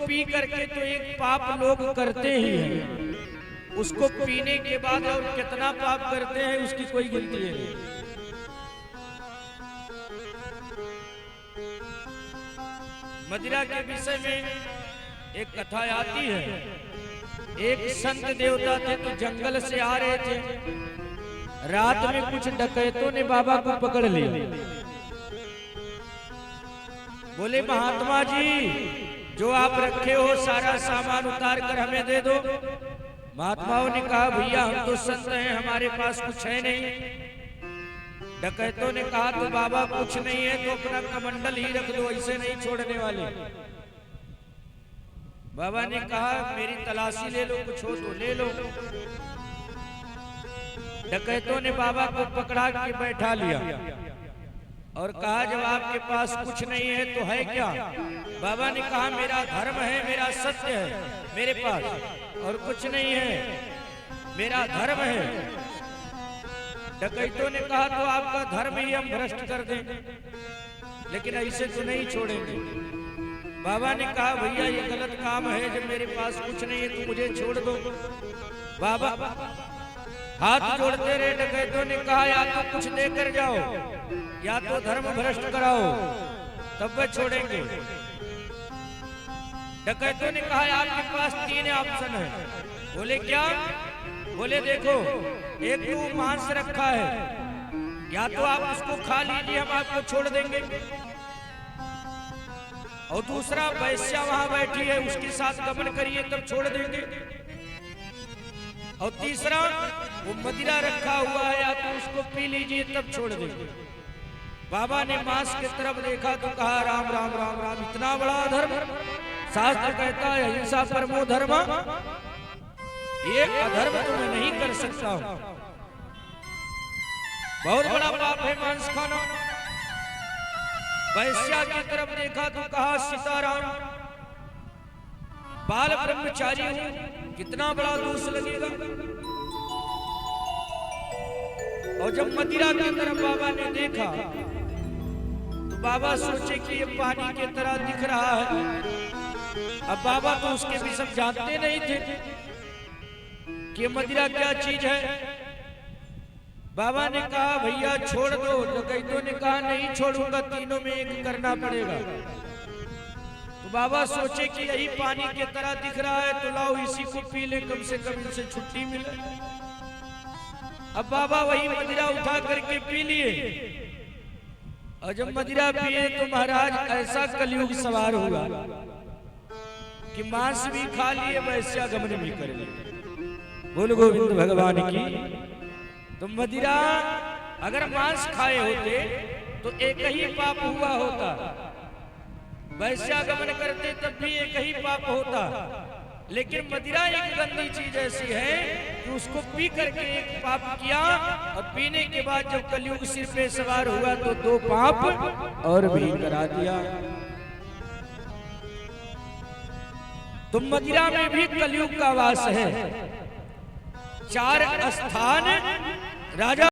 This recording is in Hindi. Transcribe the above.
पी करके तो एक पाप लोग करते ही हैं, उसको पीने के बाद और कितना पाप करते हैं उसकी कोई गिनती है। मदिरा के विषय में एक कथा आती है। एक संत देवता थे तो जंगल से आ रहे थे, रात में कुछ डकैतों ने बाबा को पकड़ लिया। बोले महात्मा जी, जो आप रखे हो सारा सामान उतार कर हमें दे दो। महात्माओं ने कहा भैया हम तो संत हैं, हमारे पास कुछ है नहीं। डकैतों ने कहा तो बाबा कुछ नहीं है तो अपना कमंडल ही रख दो, ऐसे नहीं छोड़ने वाले। बाबा ने कहा मेरी तलाशी ले लो, कुछ हो तो ले लो। डकैतों ने बाबा को पकड़ा के बैठा लिया और कहा जब आपके पास कुछ नहीं है तो है क्या? बाबा ने कहा मेरा धर्म है, मेरा सत्य है मेरे पास, और कुछ नहीं है, मेरा धर्म है। डकैतों ने कहा तो आपका धर्म ही हम भ्रष्ट कर दें, लेकिन ऐसे तो नहीं छोड़ेंगे। बाबा ने कहा भैया ये गलत काम है, जब मेरे पास कुछ नहीं है तो मुझे छोड़ दो। बाबा हाथ जोड़ते रहे। डकैतों ने कहा या तो कुछ देकर जाओ या तो धर्म भ्रष्ट कराओ, तब वे छोड़ेंगे। डकैतों ने कहा आपके पास 3 ऑप्शन है। बोले क्या? बोले देखो, एक तो मांस रखा है, या तो आप उसको खा लीजिए हम आपको छोड़ देंगे, और दूसरा वैश्या वहां बैठी है उसके साथ गमन करिए तब छोड़ देंगे, और तीसरा वो मदिरा रखा हुआ है या तो उसको पी लीजिए तब छोड़ देंगे। बाबा ने मांस की तरफ देखा तो कहा राम राम राम राम, इतना बड़ा धर्म! शास्त्र कहता है अहिंसा परमो धर्म, ये अधर्म तो मैं नहीं कर सकता हूं, बहुत बड़ा पाप है मांस खाना। वैश्या की तरफ देखा तो कहा सीताराम, बाल ब्रह्मचारी हूं, कितना बड़ा दोष लगेगा। और जब मदिरा की तरफ बाबा ने देखा तो बाबा सोचे कि ये पानी की तरह दिख रहा है। अब बाबा तो उसके भी सब जानते नहीं थे कि मदिरा क्या चीज है। बाबा ने कहा भैया छोड़ दो। डकैतों ने कहा नहीं छोड़ूंगा, तीनों में एक करना पड़ेगा। तो बाबा सोचे कि यही पानी की तरह दिख रहा है तो लाओ इसी को पी ले, कम से कम इनसे छुट्टी मिले। अब बाबा वही मदिरा उठा करके पी लिए, और जब मदिरा पिए तो महाराज ऐसा कलयुग सवार हुआ कि मांस भी खा लिए, वैश्या गमन भी कर लिए। बोल गोविंद भगवान की। तो मदिरा अगर मांस खाए होते तो एक ही पाप हुआ होता, वैश्या गमन करते तब भी एक ही पाप होता। लेकिन मदिरा एक गंदी चीज ऐसी है कि उसको पी करके एक पाप किया, और पीने के बाद जब कलयुग सिर पे सवार हुआ तो 2 पाप और भी करा दिया। तो मदिरा में भी कलयुग का वास है। 4 स्थान राजा